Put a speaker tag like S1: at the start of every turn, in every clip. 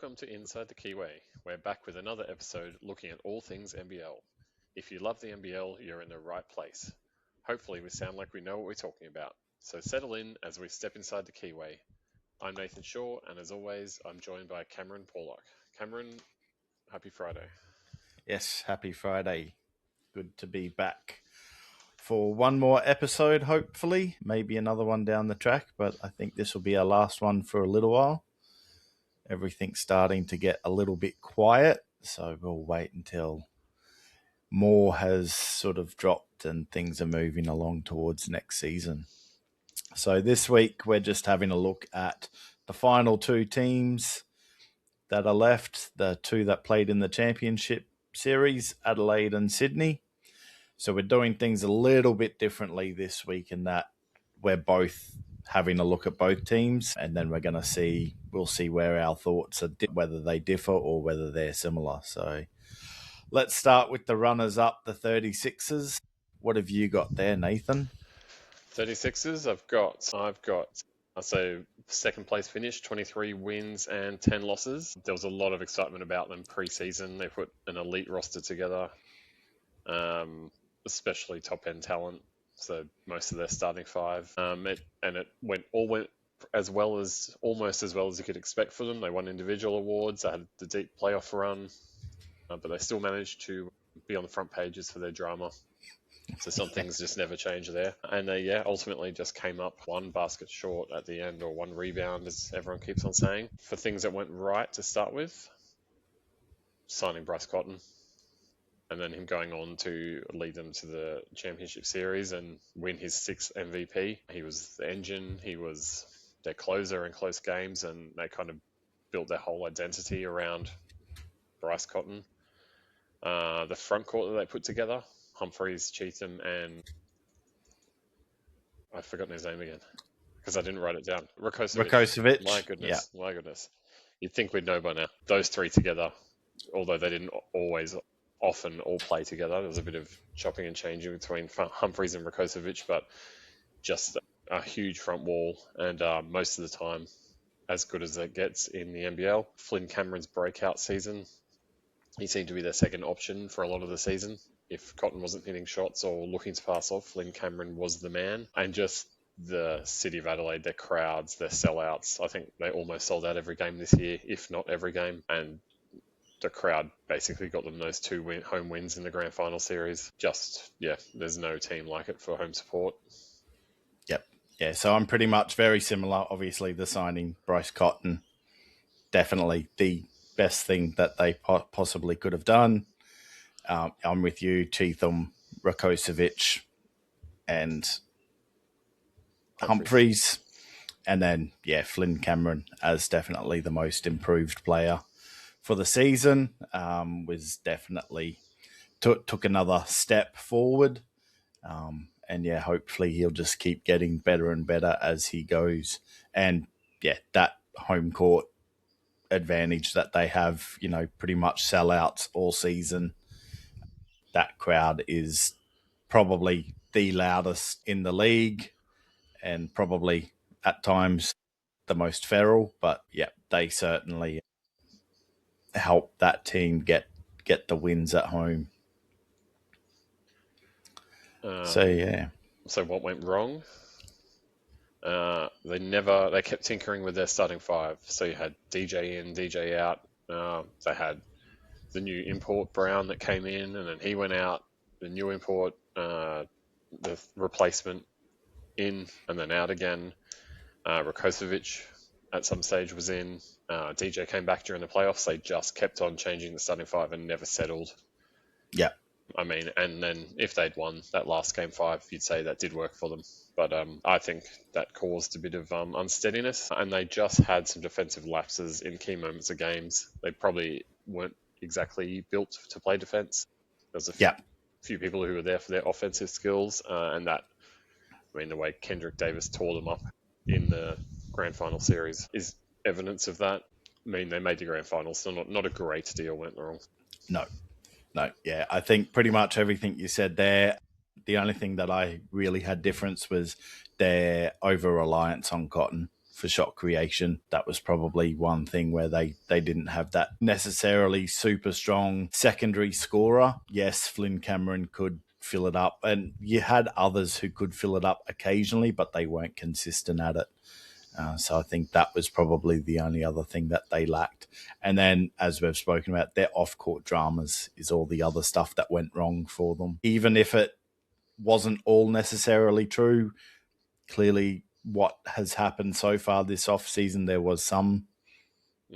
S1: Welcome to Inside the Keyway. We're back with another episode looking at all things NBL. If you love the NBL, you're in the right place. Hopefully we sound like we know what we're talking about. So settle in as we step inside the Keyway. I'm Nathan Shaw, and as always, I'm joined by Cameron Porlock. Cameron, happy Friday.
S2: Yes, happy Friday. Good to be back for one more episode, hopefully. Maybe another one down the track, but I think this will be our last one for a little while. Everything's starting to get a little bit quiet, so we'll wait until more has sort of dropped and things are moving along towards next season. So this week, we're just having a look at the final two teams that are left, the two that played in the championship series, Adelaide and Sydney. So we're doing things a little bit differently this week in that we're both having a look at both teams, and then we'll see where our thoughts are, whether they differ or whether they're similar. So let's start with the runners-up, the 36ers. What have you got there, Nathan?
S1: 36ers, I've got, I'll say second place finish, 23 wins and 10 losses. There was a lot of excitement about them pre-season. They put an elite roster together, especially top-end talent. So most of their starting five. It went almost as well as you could expect for them. They won individual awards. They had the deep playoff run, but they still managed to be on the front pages for their drama. So some things just never change there. And they, ultimately just came up one basket short at the end, or one rebound, as everyone keeps on saying. For things that went right to start with, signing Bryce Cotton, and then him going on to lead them to the championship series and win his sixth MVP. He was the engine. He was their closer in close games, and they kind of built their whole identity around Bryce Cotton. The front court that they put together, Humphreys, Cheatham, and I've forgotten his name again because I didn't write it down.
S2: Rakocevic.
S1: My goodness. You'd think we'd know by now. Those three together, although they didn't often all play together. There was a bit of chopping and changing between Humphreys and Rakocevic, but just a huge front wall, and most of the time as good as it gets in the NBL. Flynn Cameron's breakout season, he seemed to be their second option for a lot of the season. If Cotton wasn't hitting shots or looking to pass off, Flynn Cameron was the man. And just the city of Adelaide, their crowds, their sellouts. I think they almost sold out every game this year, if not every game. And the crowd basically got them those two home wins in the grand final series. There's no team like it for home support.
S2: Yep. Yeah, so I'm pretty much very similar. Obviously, the signing Bryce Cotton, definitely the best thing that they possibly could have done. I'm with you, Cheatham, Rakocevic, and Humphreys. And then, Flynn Cameron as definitely the most improved player for the season. Was definitely took another step forward. Hopefully he'll just keep getting better and better as he goes. And, that home court advantage that they have, pretty much sellouts all season. That crowd is probably the loudest in the league and probably at times the most feral. But they certainly help that team get the wins at home.
S1: So what went wrong? They kept tinkering with their starting five. So you had DJ in, DJ out. They had the new import Brown that came in, and then he went out. The new import, the replacement in and then out again. Rakocevic at some stage was in. DJ came back during the playoffs. They just kept on changing the starting five and never settled.
S2: Yeah.
S1: I mean, and then if they'd won that last game 5, you'd say that did work for them. But I think that caused a bit of unsteadiness, and they just had some defensive lapses in key moments of games. They probably weren't exactly built to play defense. There's a few people who were there for their offensive skills, and that, the way Kendrick Davis tore them up in the grand final series is evidence of that. They made the grand final, so not a great deal went wrong.
S2: No, I think pretty much everything you said there. The only thing that I really had difference was their over-reliance on Cotton for shot creation. That was probably one thing where they didn't have that necessarily super strong secondary scorer. Yes, Flynn Cameron could fill it up, and you had others who could fill it up occasionally, but they weren't consistent at it. So I think that was probably the only other thing that they lacked. And then, as we've spoken about, their off-court dramas is all the other stuff that went wrong for them. Even if it wasn't all necessarily true, clearly what has happened so far this off-season, there was some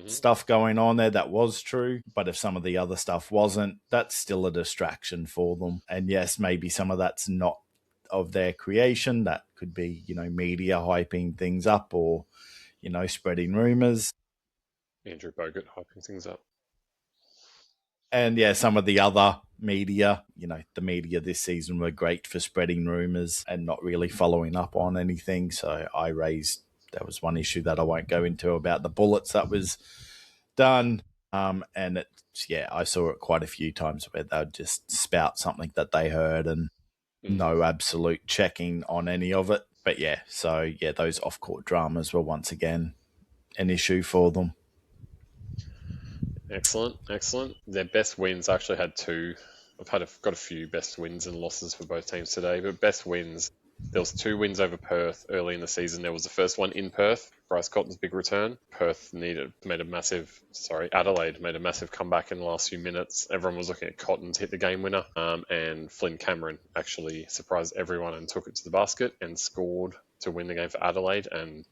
S2: stuff going on there that was true. But if some of the other stuff wasn't, that's still a distraction for them. And yes, maybe some of that's not of their creation. That could be, media hyping things up or, spreading rumors.
S1: Andrew Bogut hyping things up.
S2: And yeah, some of the other media, the media this season were great for spreading rumors and not really following up on anything. So there was one issue that I won't go into about the bullets that was done. And I saw it quite a few times where they would just spout something that they heard and no absolute checking on any of it. But those off-court dramas were once again an issue for them.
S1: Excellent. Their best wins, I actually had two. I've got a few best wins and losses for both teams today, but best wins, there was 2 wins over Perth early in the season. There was the first one in Perth, Bryce Cotton's big return. Adelaide made a massive comeback in the last few minutes. Everyone was looking at Cotton to hit the game winner, and Flynn Cameron actually surprised everyone and took it to the basket and scored to win the game for Adelaide, and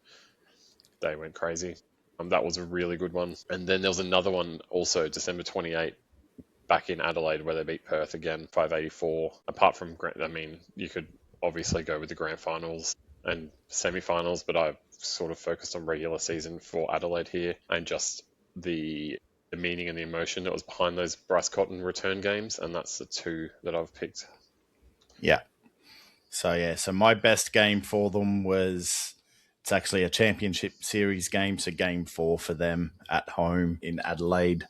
S1: they went crazy. That was a really good one. And then there was another one also, December 28, back in Adelaide, where they beat Perth again, 584. Apart from, you could obviously go with the grand finals and semi-finals, but I've sort of focused on regular season for Adelaide here, and just the meaning and the emotion that was behind those Bryce Cotton return games, and that's the 2 that I've picked.
S2: Yeah. So my best game for them it's actually a championship series game, so game 4 for them at home in Adelaide.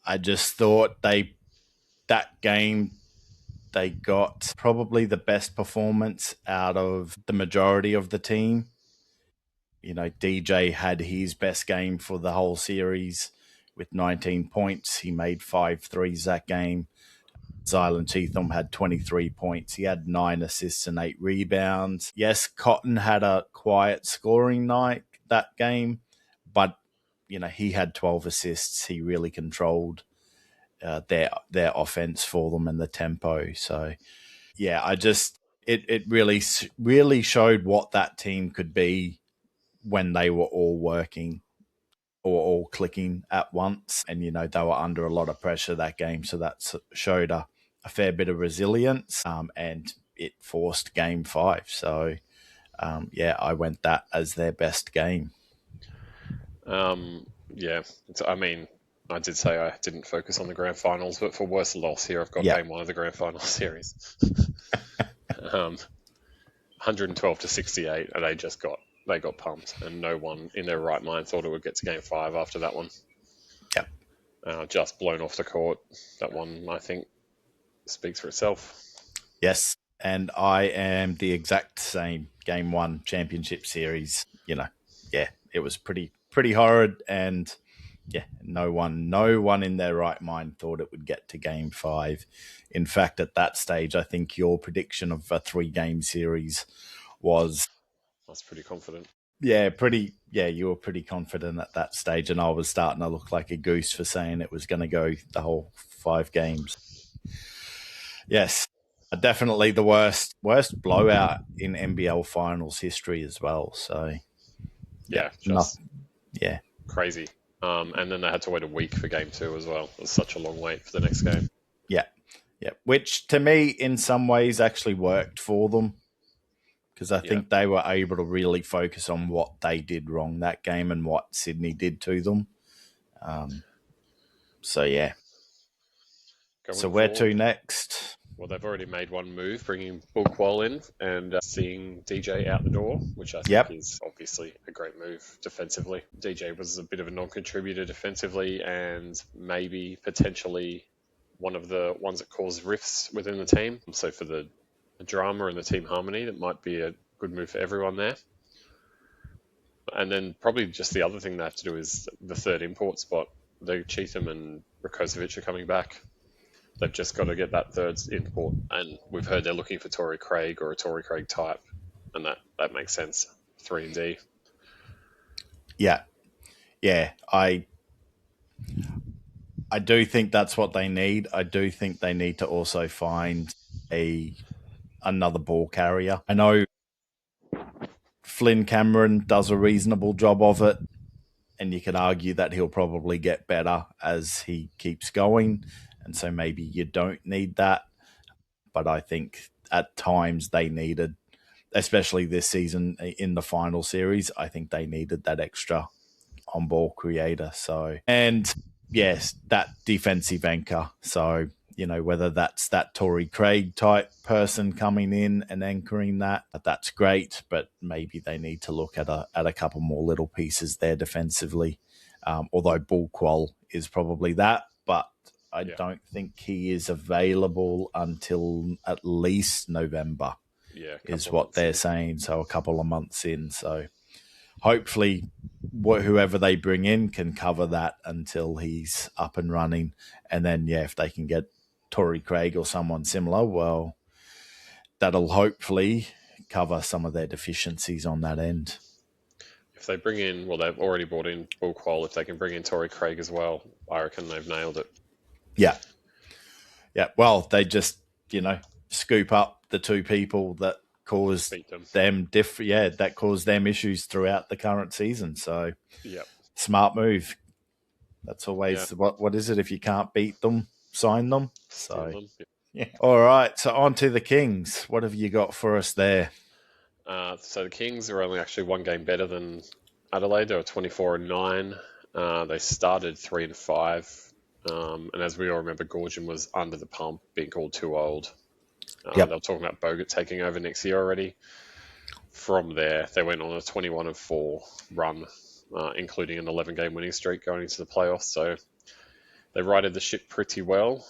S2: I just thought that game, they got probably the best performance out of the majority of the team. DJ had his best game for the whole series with 19 points. He made 5 threes that game. Zylan Cheatham had 23 points. He had 9 assists and 8 rebounds. Yes, Cotton had a quiet scoring night that game, but he had 12 assists. He really controlled their offense for them and the tempo. So it really showed what that team could be when they were all working or all clicking at once. And they were under a lot of pressure that game, so that showed a fair bit of resilience, and it forced game 5. So I went that as their best game.
S1: I did say I didn't focus on the grand finals, but for worse loss here, I've got game 1 of the grand final series. 112-68, and they got pumped, and no one in their right mind thought it would get to game 5 after that one.
S2: Yep.
S1: Just blown off the court. That one, I think, speaks for itself.
S2: Yes, and I am the exact same. Game 1 championship series. It was pretty horrid, and no one in their right mind thought it would get to game 5. In fact, at that stage, I think your prediction of a 3-game series was...
S1: I was pretty confident.
S2: You were pretty confident at that stage, and I was starting to look like a goose for saying it was going to go the whole 5 games. Yes, definitely the worst blowout in NBL finals history as well. So
S1: crazy. And then they had to wait a week for game 2 as well. It was such a long wait for the next game.
S2: Yeah. Which to me, in some ways, actually worked for them, because I think they were able to really focus on what they did wrong that game and what Sydney did to them. So where to next?
S1: Well, they've already made one move, bringing Bullquall in and seeing DJ out the door, which I think is obviously a great move defensively. DJ was a bit of a non-contributor defensively, and maybe potentially one of the ones that caused rifts within the team. So for the drama and the team harmony, that might be a good move for everyone there. And then probably just the other thing they have to do is the third import spot. Cheatham and Rakocevic are coming back. They've just got to get that third import, and we've heard they're looking for Torrey Craig or a Torrey Craig type, and that makes sense. 3 and D.
S2: Yeah. I do think that's what they need. I do think they need to also find another ball carrier. I know Flynn Cameron does a reasonable job of it, and you can argue that he'll probably get better as he keeps going, and so maybe you don't need that. But I think at times they needed, especially this season in the final series, I think they needed that extra on-ball creator. So, and yes, that defensive anchor. So, whether that's that Torrey Craig type person coming in and anchoring that's great, but maybe they need to look at a couple more little pieces there defensively. Although Bullquall is probably that, but I don't think he is available until at least November. Is what they're saying. So a couple of months in. So hopefully whoever they bring in can cover that until he's up and running. And then, if they can get Torrey Craig or someone similar, well, that'll hopefully cover some of their deficiencies on that end.
S1: If they bring in, they've already brought in Bullquall. If they can bring in Torrey Craig as well, I reckon they've nailed it.
S2: Yeah. Well, they just, scoop up the two people that caused them that caused them issues throughout the current season. So, smart move. That's always what is it? If you can't beat them, sign them. All right. So on to the Kings. What have you got for us there?
S1: So the Kings are only actually one game better than Adelaide. They were 24-9. They started 3-5. And as we all remember, Gorgian was under the pump, being called too old. They were talking about Bogut taking over next year already. From there, they went on a 21-4 run, including an 11-game winning streak going into the playoffs. So they righted the ship pretty well.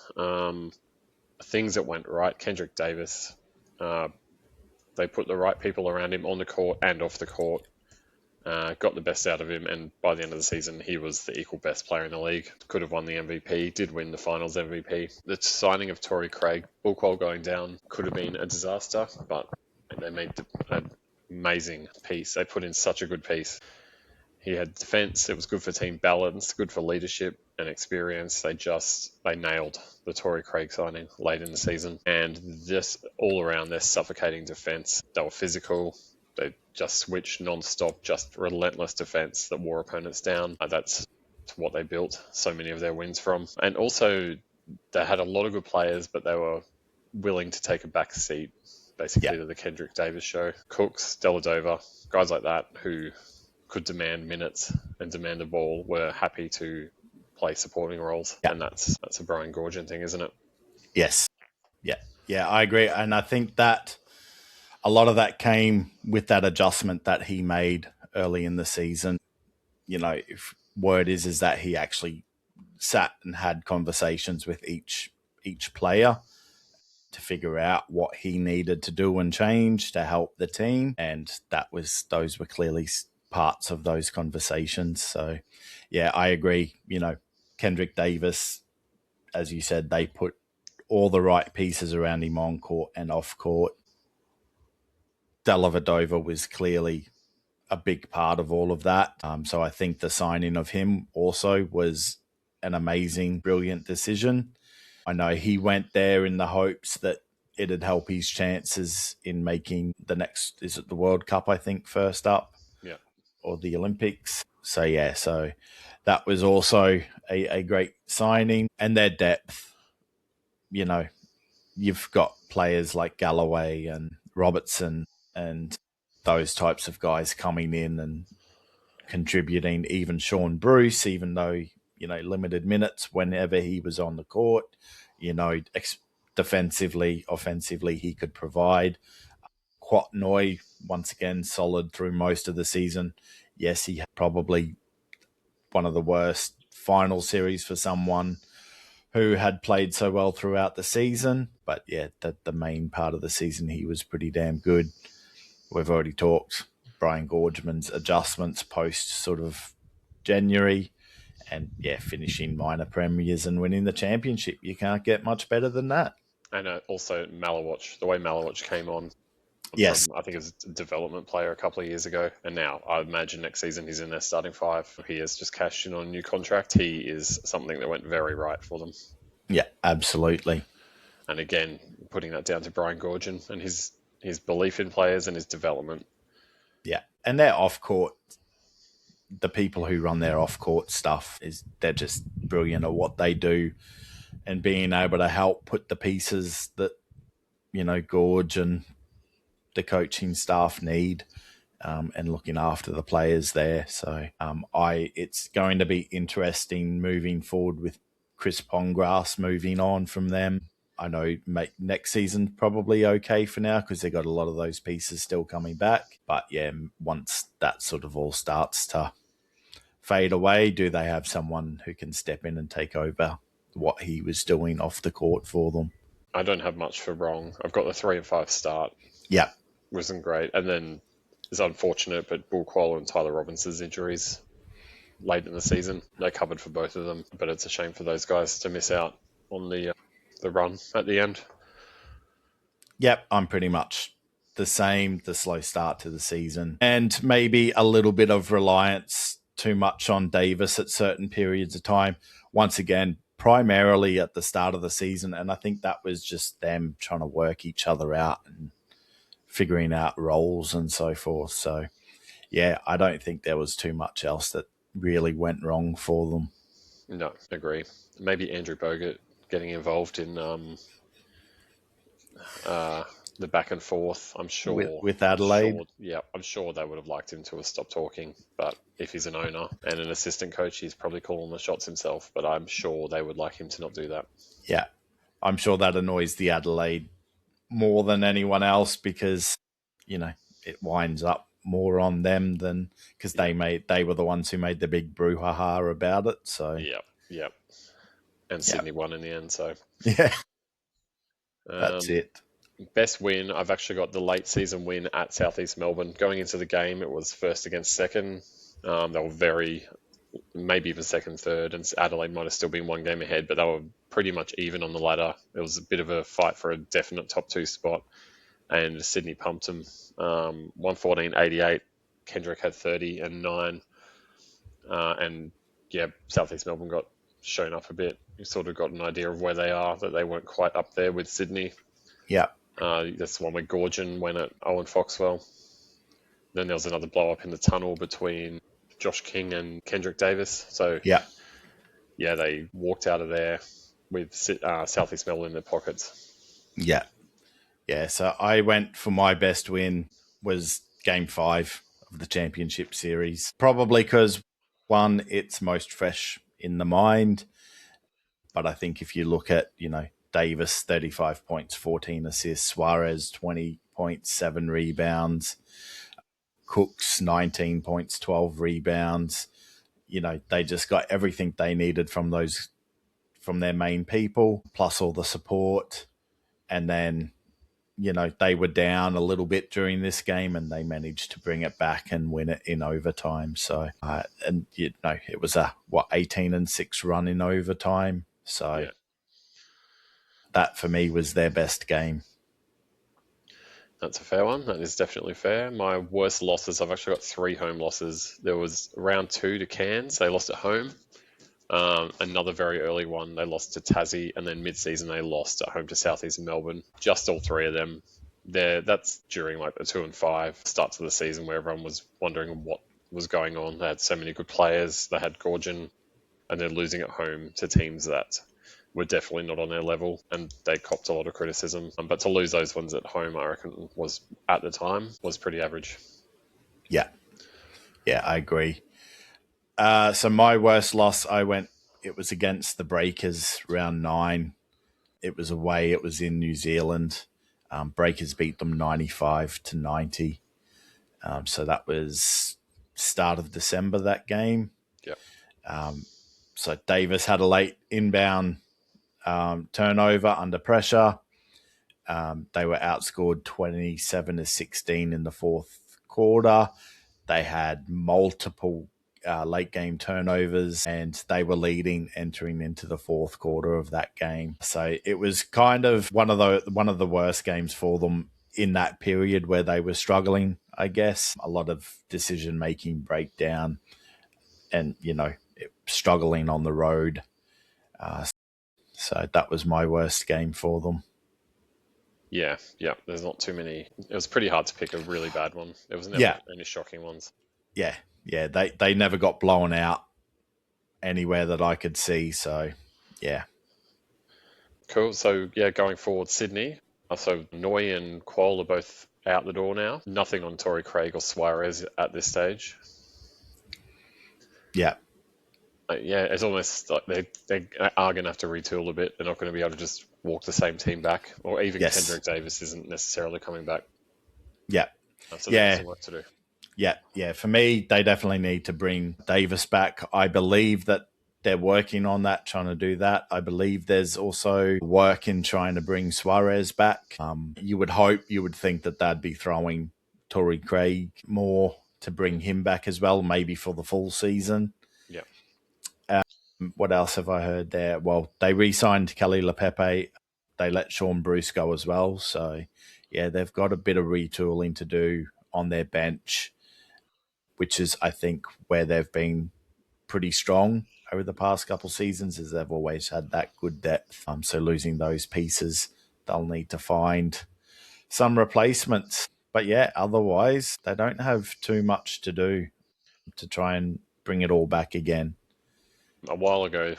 S1: Things that went right, Kendrick Davis, they put the right people around him on the court and off the court, got the best out of him, and by the end of the season, he was the equal best player in the league. Could have won the MVP, did win the finals MVP. The signing of Torrey Craig, Bullquall going down, could have been a disaster, but they made an amazing piece. They put in such a good piece. He had defense. It was good for team balance, good for leadership and experience. They nailed the Torrey Craig signing late in the season. And just all around, their suffocating defense. They were physical. They just switched non-stop, just relentless defense that wore opponents down. That's what they built so many of their wins from. And also, they had a lot of good players, but they were willing to take a back seat, basically, to the Kendrick Davis show. Cooks, Deladova, guys like that who could demand minutes and demand the ball were happy to play supporting roles. And that's a Brian Gorgian thing, isn't it?
S2: Yes. Yeah, I agree. And I think that a lot of that came with that adjustment that he made early in the season. If word is that he actually sat and had conversations with each player to figure out what he needed to do and change to help the team. And those were clearly parts of those conversations. So, I agree. Kendrick Davis, as you said, they put all the right pieces around him on court and off court. Dellavedova was clearly a big part of all of that. So I think the signing of him also was an amazing, brilliant decision. I know he went there in the hopes that it'd help his chances in making the next, is it the World Cup, I think, first up? Or the Olympics. So that was also a great signing. And their depth, you've got players like Galloway and Robertson and those types of guys coming in and contributing. Even Sean Bruce, even though, limited minutes whenever he was on the court, defensively, offensively, he could provide. Quatnoy, once again, solid through most of the season. Yes, he had probably one of the worst final series for someone who had played so well throughout the season. But the main part of the season, he was pretty damn good. We've already talked Brian Gorgeman's adjustments post sort of January, and finishing minor premiers and winning the championship. You can't get much better than that.
S1: And also Malawatch, the way Malawatch came on
S2: Yes.
S1: from, I think, as a development player a couple of years ago, and now I imagine next season he's in their starting five. He has just cashed in on a new contract. He is something that went very right for them.
S2: Yeah, absolutely.
S1: And again, putting that down to Brian Gorgon and his belief in players and his development.
S2: Yeah, and their off-court, the people who run their off-court stuff, they're just brilliant at what they do, and being able to help put the pieces that, Gorge and the coaching staff need, and looking after the players there. So it's going to be interesting moving forward with Chris Pongrass moving on from them. I know next season probably okay for now because they've got a lot of those pieces still coming back. But once that sort of all starts to fade away, do they have someone who can step in and take over what he was doing off the court for them?
S1: I don't have much for wrong. I've got the 3 and 5 start.
S2: Yeah.
S1: Wasn't great. And then it's unfortunate, but Bull Qualler and Tyler Robinson's injuries late in the season, they covered for both of them. But it's a shame for those guys to miss out on the run at the end.
S2: Yep, I'm pretty much the same, the slow start to the season. And maybe a little bit of reliance too much on Davis at certain periods of time. Once again, primarily at the start of the season. And I think that was just them trying to work each other out and figuring out roles and so forth. So, I don't think there was too much else that really went wrong for them.
S1: No, agree. Maybe Andrew Bogut getting involved in the back and forth, I'm sure.
S2: With Adelaide?
S1: I'm sure they would have liked him to have stopped talking. But if he's an owner and an assistant coach, he's probably calling the shots himself. But I'm sure they would like him to not do that.
S2: Yeah, I'm sure that annoys the Adelaide more than anyone else because, it winds up more on them than because they were the ones who made the big brouhaha about it. So
S1: Yep. And Sydney won in the end. So
S2: that's it.
S1: Best win, I've actually got the late season win at Southeast Melbourne. Going into the game, it was first against second. They were maybe even second, third, and Adelaide might have still been one game ahead, but they were pretty much even on the ladder. It was a bit of a fight for a definite top 2 spot, and Sydney pumped them 114-88. Kendrick had 30 and 9. And Southeast Melbourne got shown up a bit. You sort of got an idea of where they are, that they weren't quite up there with Sydney.
S2: Yeah.
S1: That's the one where Gorgon went at Owen Foxwell. Then there was another blow up in the tunnel between Josh King and Kendrick Davis. So they walked out of there with Southeast Melbourne in their pockets.
S2: Yeah. So I went for my best win was Game 5 of the championship series. Probably because, one, it's most fresh in the mind. But I think if you look at, Davis, 35 points, 14 assists, Suarez, 20 points, 7 rebounds, Cooks, 19 points, 12 rebounds. They just got everything they needed from their main people, plus all the support. And then, they were down a little bit during this game and they managed to bring it back and win it in overtime. So, it was a 18-6 run in overtime. So that for me was their best game.
S1: That's a fair one. That is definitely fair. My worst losses, I've actually got 3 home losses. There was round 2 to Cairns. They lost at home. Another very early one, they lost to Tassie, and then mid-season they lost at home to Southeast Melbourne. Just all 3 of them. That's during the 2 and 5 starts of the season where everyone was wondering what was going on. They had so many good players. They had Gorgon, and they're losing at home to teams that were definitely not on their level, and they copped a lot of criticism. But to lose those ones at home, I reckon, was pretty average.
S2: Yeah, I agree. So my worst loss, it was against the Breakers, round 9. It was away. It was in New Zealand. Breakers beat them 95-90. So that was start of December, that game.
S1: Yeah.
S2: So Davis had a late inbound turnover under pressure. They were outscored 27-16 in the fourth quarter. They had multiple late game turnovers, and they were leading entering into the fourth quarter of that game. So it was kind of one of the worst games for them in that period where they were struggling, I guess. A lot of decision-making breakdown and, struggling on the road. So that was my worst game for them.
S1: Yeah. There's not too many. It was pretty hard to pick a really bad one. There was never any shocking ones.
S2: Yeah. They never got blown out anywhere that I could see. So, yeah.
S1: Cool. So, going forward, Sydney. So, Noy and Quoll are both out the door now. Nothing on Torrey Craig or Suarez at this stage.
S2: Yeah.
S1: It's almost like they are going to have to retool a bit. They're not going to be able to just walk the same team back, or even Kendrick Davis isn't necessarily coming back.
S2: Yeah.
S1: So there's some work to do.
S2: Yeah. For me, they definitely need to bring Davis back. I believe that they're working on that, trying to do that. I believe there's also work in trying to bring Suarez back. You would think that they'd be throwing Torrey Craig more to bring him back as well, maybe for the full season.
S1: Yeah.
S2: What else have I heard there? Well, they re-signed Kelly LePepe. They let Sean Bruce go as well. So, they've got a bit of retooling to do on their bench, which is, I think, where they've been pretty strong over the past couple seasons, as they've always had that good depth. So losing those pieces, they'll need to find some replacements. But otherwise, they don't have too much to do to try and bring it all back again.
S1: A while ago,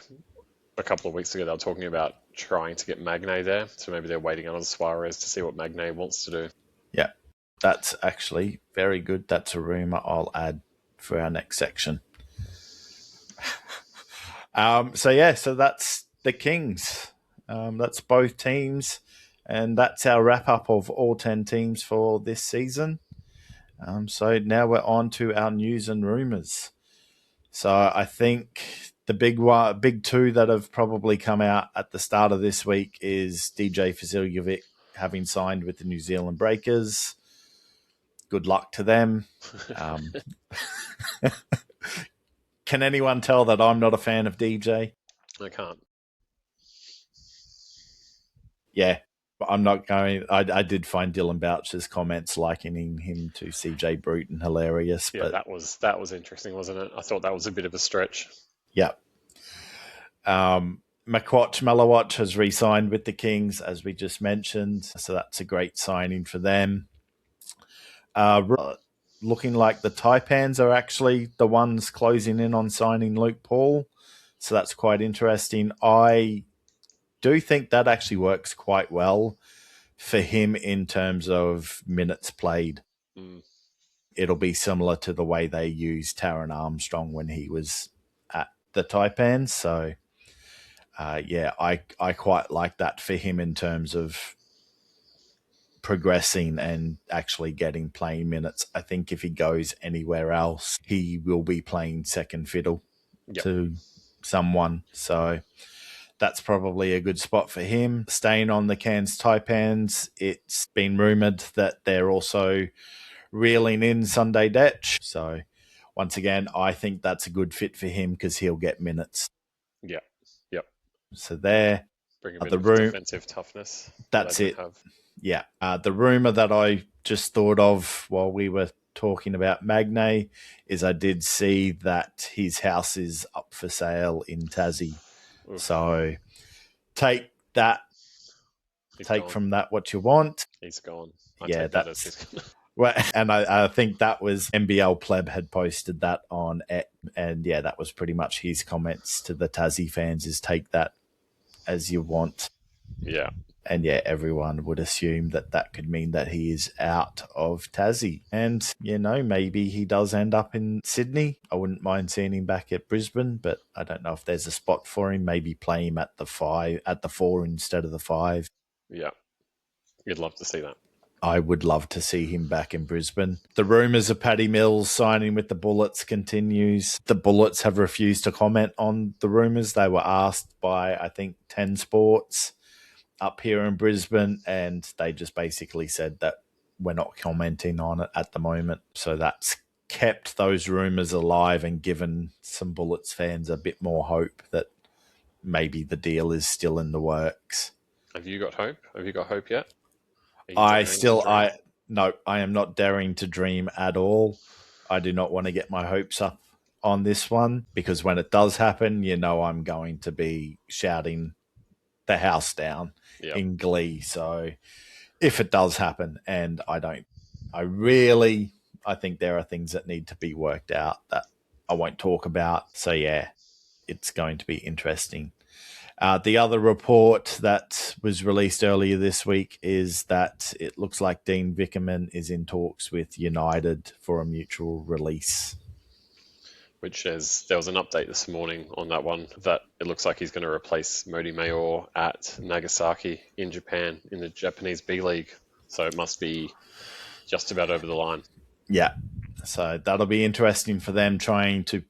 S1: a couple of weeks ago, they were talking about trying to get Magne there. So maybe they're waiting on Suarez to see what Magne wants to do.
S2: Yeah, that's actually very good. That's a rumour I'll add for our next section. So that's the Kings. That's both teams. And that's our wrap-up of all 10 teams for this season. So now we're on to our news and rumours. So I think the big two that have probably come out at the start of this week is DJ Vasiljevic having signed with the New Zealand Breakers. Good luck to them. Can anyone tell that I'm not a fan of DJ?
S1: I can't.
S2: Yeah, I'm not going. I did find Dylan Boucher's comments likening him to CJ Bruton hilarious.
S1: Yeah,
S2: but
S1: that was interesting, wasn't it? I thought that was a bit of a stretch.
S2: Yeah. Malawatch has re-signed with the Kings, as we just mentioned. So that's a great signing for them. Looking like the Taipans are actually the ones closing in on signing Luke Paul. So that's quite interesting. I do think that actually works quite well for him in terms of minutes played. It'll be similar to the way they used Taron Armstrong when he was at the Taipans. So, I quite like that for him in terms of progressing and actually getting playing minutes. I think if he goes anywhere else, he will be playing second fiddle to someone. So that's probably a good spot for him. Staying on the Cairns Taipans, it's been rumoured that they're also reeling in Sunday Detch. So once again, I think that's a good fit for him because he'll get minutes.
S1: Yep.
S2: So there.
S1: Bring a bit of defensive toughness.
S2: That's it. Yeah. The rumour that I just thought of while we were talking about Magne is I did see that his house is up for sale in Tassie. Oof. So take that. From that what you want.
S1: He's gone.
S2: Well, and I think that was NBL Pleb had posted that on it, and that was pretty much his comments to the Tassie fans is take that as you want.
S1: Yeah.
S2: And everyone would assume that could mean that he is out of Tassie. And, maybe he does end up in Sydney. I wouldn't mind seeing him back at Brisbane, but I don't know if there's a spot for him. Maybe play him at the 4 instead of the 5.
S1: Yeah. You'd love to see that.
S2: I would love to see him back in Brisbane. The rumours of Paddy Mills signing with the Bullets continues. The Bullets have refused to comment on the rumours. They were asked by, I think, 10 Sports up here in Brisbane, and they just basically said that we're not commenting on it at the moment. So that's kept those rumours alive and given some Bullets fans a bit more hope that maybe the deal is still in the works.
S1: Have you got hope? Have you got hope yet?
S2: I am not daring to dream at all. I do not want to get my hopes up on this one, because when it does happen, I'm going to be shouting the house down in glee. So if it does happen, and I think there are things that need to be worked out that I won't talk about. So yeah, it's going to be interesting. The other report that was released earlier this week is that it looks like Dean Vickerman is in talks with United for a mutual release.
S1: There was an update this morning on that one, that it looks like he's going to replace Modi Mayor at Nagasaki in Japan in the Japanese B League. So it must be just about over the line.
S2: Yeah. So that'll be interesting for them, trying to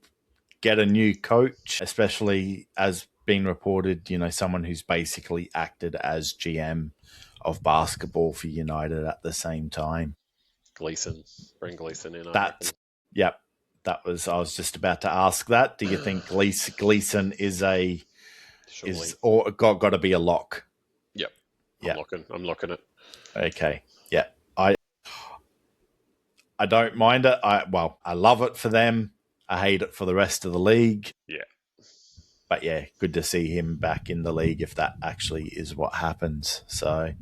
S2: get a new coach, especially as been reported, someone who's basically acted as GM of basketball for United at the same time.
S1: Bring Gleason in.
S2: Yep. I was just about to ask that. Do you think Gleason is or got to be a lock?
S1: Yep. I'm locking it.
S2: Okay. Yeah. I don't mind it. I love it for them. I hate it for the rest of the league.
S1: Yeah.
S2: But yeah, good to see him back in the league if that actually is what happens. So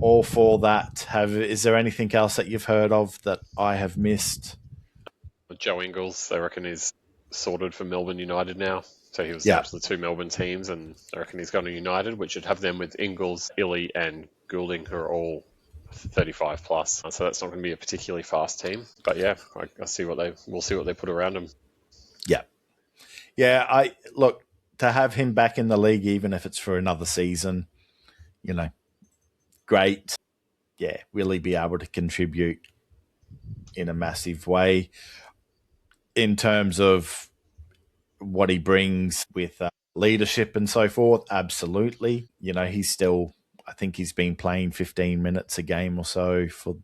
S2: all for that. Is there anything else that you've heard of that I have missed?
S1: Joe Ingles, I reckon, is sorted for Melbourne United now. So he was down to the two Melbourne teams, and I reckon he's gone to United, which should have them with Ingles, Illy, and Goulding, who are all 35 plus. So that's not going to be a particularly fast team. But yeah, we'll see what they put around him.
S2: Yeah. Yeah, to have him back in the league, even if it's for another season, great. Yeah, really be able to contribute in a massive way in terms of what he brings with leadership and so forth. Absolutely. I think he's been playing 15 minutes a game or so for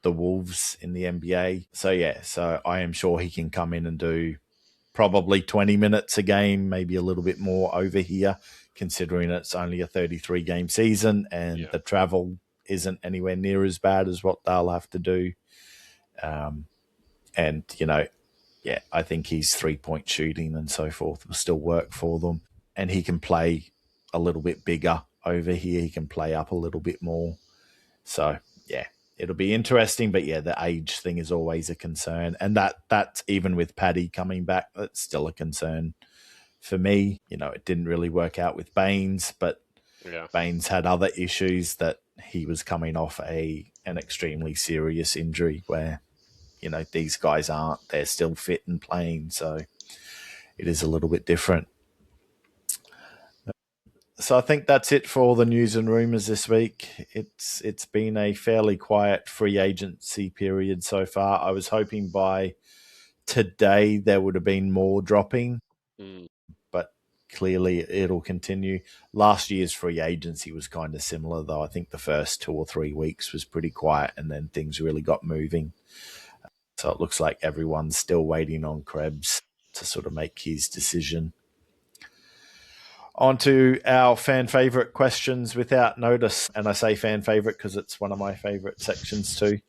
S2: the Wolves in the NBA. So yeah, I am sure he can come in and do probably 20 minutes a game, maybe a little bit more over here, considering it's only a 33-game season and the travel isn't anywhere near as bad as what they'll have to do. I think his 3-point shooting and so forth will still work for them. And he can play a little bit bigger over here. He can play up a little bit more. So, yeah, it'll be interesting. But, yeah, the age thing is always a concern. And that's even with Paddy coming back, that's still a concern for me. It didn't really work out with Baines, but Baines had other issues that he was coming off an extremely serious injury where, these guys aren't. They're still fit and playing. So it is a little bit different. So I think that's it for all the news and rumours this week. It's been a fairly quiet free agency period so far. I was hoping by today there would have been more dropping, but clearly it'll continue. Last year's free agency was kind of similar, though. I think the first 2 or 3 weeks was pretty quiet and then things really got moving. So it looks like everyone's still waiting on Krebs to sort of make his decision. On to our fan favourite questions without notice. And I say fan favourite because it's one of my favourite sections too.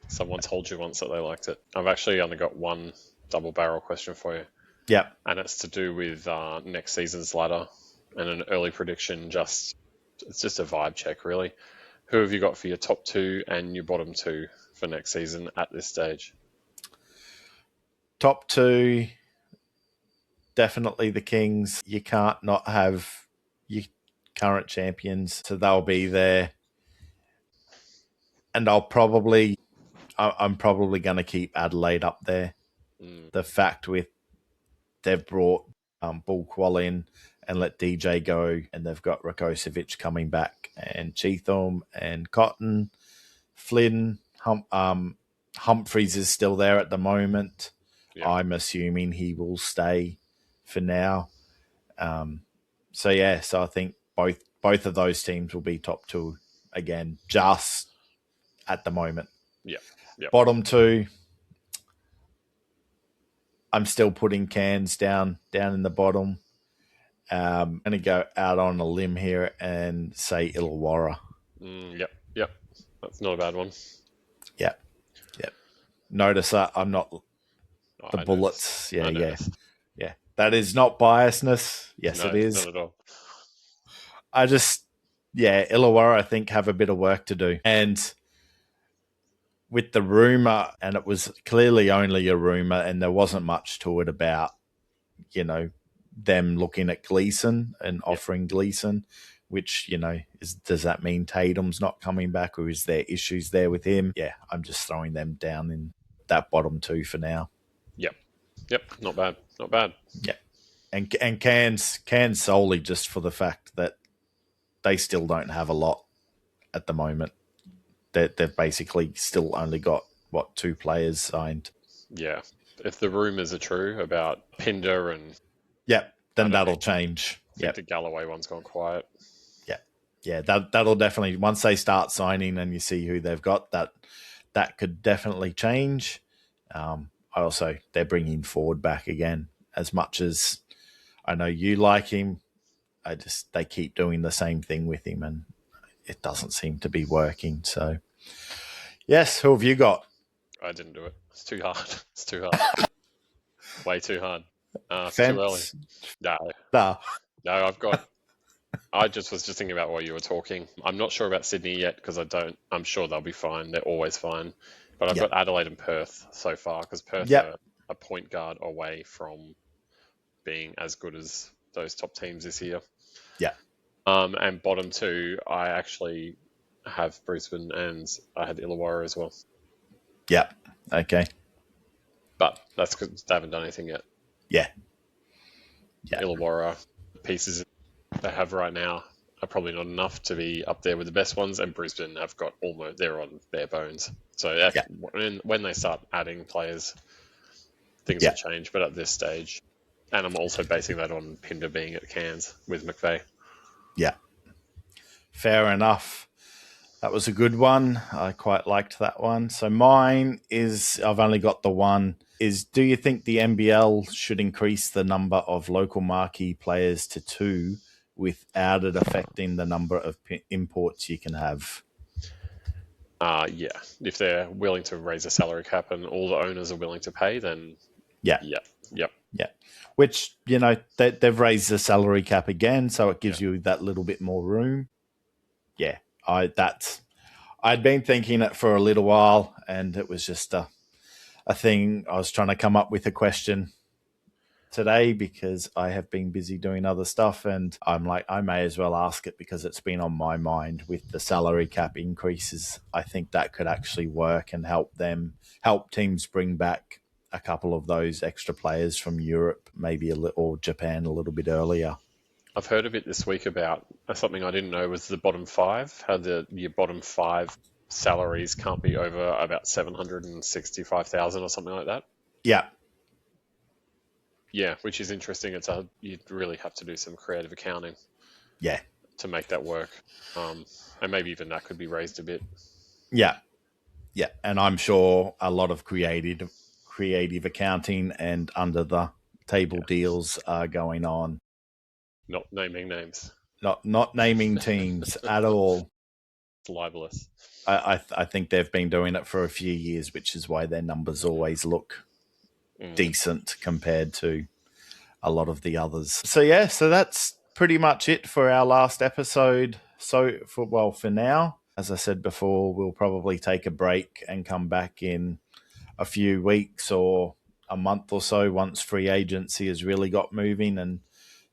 S1: Someone told you once that they liked it. I've actually only got one double barrel question for you.
S2: Yeah.
S1: And it's to do with next season's ladder and an early prediction. It's just a vibe check, really. Who have you got for your top 2 and your bottom 2 for next season at this stage?
S2: Top 2, definitely the Kings. You can't not have your current champions, so they'll be there. And I'm probably going to keep Adelaide up there. The fact they've brought Bullquall in and let DJ go, and they've got Rakocevic coming back, and Cheatham and Cotton, Flynn, Humphreys is still there at the moment. Yeah. I'm assuming he will stay for now. So I think both of those teams will be top 2 again, just at the moment.
S1: Yeah. Yep.
S2: Bottom 2, I'm still putting Cairns down in the bottom. I'm going to go out on a limb here and say Illawarra.
S1: Yep. That's not a bad one.
S2: Yep. Notice that I'm not the
S1: I
S2: Bullets.
S1: noticed.
S2: Yeah. That is not biasness. Yes,
S1: No,
S2: it is.
S1: not at all.
S2: Illawarra, I think, have a bit of work to do. And with the rumour, and it was clearly only a rumour, and there wasn't much to it about, them looking at Gleeson and offering Gleeson, which, does that mean Tatum's not coming back, or is there issues there with him? Yeah, I'm just throwing them down in that bottom two for now.
S1: Yep, not bad.
S2: Yeah. And Cairns solely just for the fact that they still don't have a lot at the moment. They've basically still only got, 2 players signed.
S1: Yeah. If the rumours are true about Pinder and...
S2: Yep, then that'll change.
S1: I think the Galloway one's gone quiet.
S2: Yeah, that'll definitely, once they start signing and you see who they've got, that could definitely change. They're bringing Ford back again. As much as I know you like him, they keep doing the same thing with him, and it doesn't seem to be working. So, yes, who have you got?
S1: I didn't do it. It's too hard. Way too hard. It's too early. No, I just was thinking about while you were talking. I'm not sure about Sydney yet because I'm sure they'll be fine. They're always fine. But I've got Adelaide and Perth so far because Perth are a point guard away from being as good as those top teams this year.
S2: Yeah.
S1: And bottom two, I actually have Brisbane and I had Illawarra as well.
S2: Yeah. Okay.
S1: But that's because they haven't done anything yet.
S2: Yeah.
S1: Illawarra pieces they have right now are probably not enough to be up there with the best ones, and Brisbane have got they're on bare bones. So when they start adding players, things will change. But at this stage, and I'm also basing that on Pinder being at Cairns with McVeigh.
S2: Yeah. Fair enough. That was a good one. I quite liked that one. So mine is, I've only got the one, is do you think the NBL should increase the number of local marquee players to 2 without it affecting the number of imports you can have?
S1: Yeah. If they're willing to raise a salary cap and all the owners are willing to pay, then
S2: Yep. Which, they've raised the salary cap again, so it gives you that little bit more room. Yeah, I'd been thinking it for a little while, and it was just a thing. I was trying to come up with a question today because I have been busy doing other stuff, and I'm like, I may as well ask it because it's been on my mind with the salary cap increases. I think that could actually work and help teams bring back a couple of those extra players from Europe, maybe or Japan a little bit earlier.
S1: I've heard a bit this week about something I didn't know was the bottom 5, how your bottom 5 salaries can't be over about 765,000 or something like that.
S2: Yeah.
S1: Yeah, which is interesting. You'd really have to do some creative accounting.
S2: Yeah.
S1: To make that work. And maybe even that could be raised a bit.
S2: Yeah. Yeah. And I'm sure a lot of creative accounting and under the table deals are going on.
S1: Not naming names.
S2: Not naming teams at all.
S1: It's libelous.
S2: I think they've been doing it for a few years, which is why their numbers always look decent compared to a lot of the others. So that's pretty much it for our last episode. So for now, as I said before, we'll probably take a break and come back in a few weeks or a month or so once free agency has really got moving and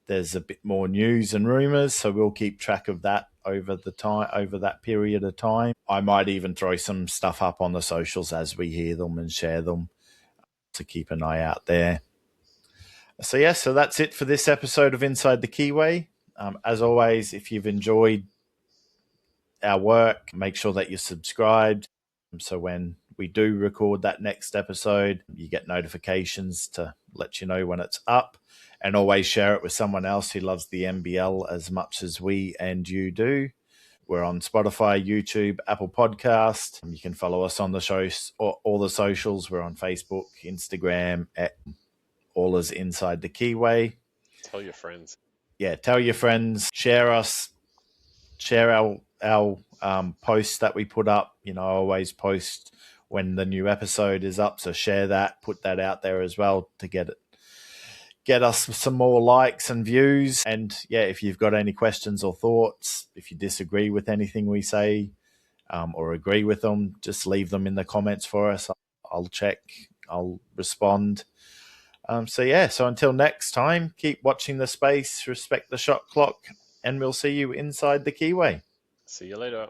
S2: there's a bit more news and rumours. So we'll keep track of that over that period of time. I might even throw some stuff up on the socials as we hear them and share them to keep an eye out there. So that's it for this episode of Inside the Keyway. As always, if you've enjoyed our work, make sure that you're subscribed. So when we do record that next episode, you get notifications to let you know when it's up, and always share it with someone else who loves the NBL as much as we and you do. We're on Spotify, YouTube, Apple Podcast. You can follow us on the shows or all the socials. We're on Facebook, Instagram, all is inside the Keyway.
S1: Tell your friends.
S2: Yeah, tell your friends, share us, share our posts that we put up. You know, I always post when the new episode is up, so share that, put that out there as well to get us some more likes and views. And yeah, if you've got any questions or thoughts, if you disagree with anything we say or agree with them, just leave them in the comments for us. I'll check, I'll respond. So until next time, keep watching the space, respect the shot clock, and we'll see you inside the Keyway.
S1: See you later.